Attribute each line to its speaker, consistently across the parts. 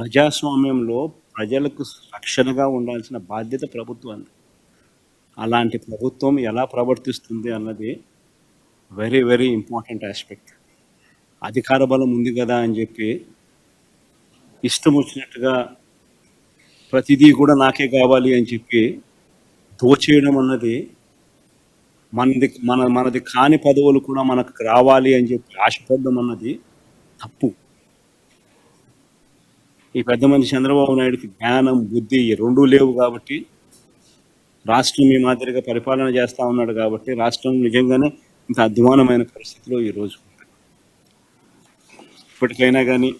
Speaker 1: ప్రజాస్వామ్యంలో ప్రజలకు రక్షణగా ఉండాల్సిన బాధ్యత ప్రభుత్వాన్ని. అలాంటి ప్రభుత్వం ఎలా ప్రవర్తిస్తుంది అన్నది వెరీ, వెరీ ఇంపార్టెంట్ యాస్పెక్ట్. అధికార బలం ఉంది కదా అని చెప్పి ఇష్టం వచ్చినట్టుగా ప్రతిదీ కూడా నాకే కావాలి అని చెప్పి దోచేయడం అన్నది మనది కాని పదవులు కూడా మనకు రావాలి అని చెప్పి ఆశపడడం అన్నది తప్పు. ఈ పెద్ద మనిషి చంద్రబాబు నాయుడుకి జ్ఞానం, బుద్ధి రెండూ లేవు కాబట్టి రాష్ట్రం ఈ మాదిరిగా పరిపాలన చేస్తూ ఉన్నాడు కాబట్టి రాష్ట్రం నిజంగానే ఇంత అధ్వానమైన పరిస్థితిలో ఈరోజు ఇప్పటికైనా కానీ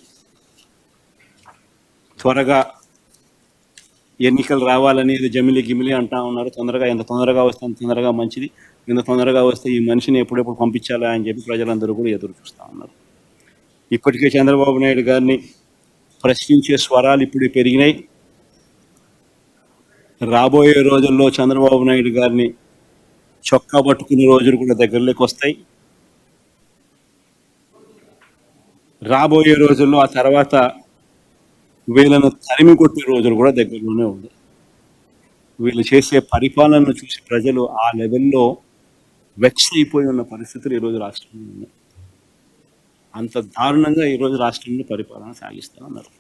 Speaker 1: త్వరగా ఎన్నికలు రావాలనేది జమిలి గిమిలి అంటా ఉన్నారు. ఎంత తొందరగా వస్తే అంత తొందరగా మంచిది. ఇంత తొందరగా వస్తే ఈ మనిషిని ఎప్పుడెప్పుడు పంపించాలా అని చెప్పి ప్రజలందరూ కూడా ఎదురు చూస్తూ ఉన్నారు. ఇప్పటికే చంద్రబాబు నాయుడు గారిని ప్రశ్నించే స్వరాలు ఇప్పుడు పెరిగినాయి. రాబోయే రోజుల్లో చంద్రబాబు నాయుడు గారిని చొక్కా పట్టుకునే రోజులు కూడా దగ్గరలోకి వస్తాయి. రాబోయే రోజుల్లో ఆ తర్వాత వీళ్ళను తరిమి కొట్టే రోజులు కూడా దగ్గరలోనే ఉంది. వీళ్ళు చేసే పరిపాలనను చూసి ప్రజలు ఆ లెవెల్లో వెక్స్ అయిపోయి ఉన్న పరిస్థితులు ఈరోజు రాష్ట్రంలో ఉన్నాయి. అంత దారుణంగా ఈరోజు రాష్ట్రంలో పరిపాలన సాగిస్తూ ఉన్నారు.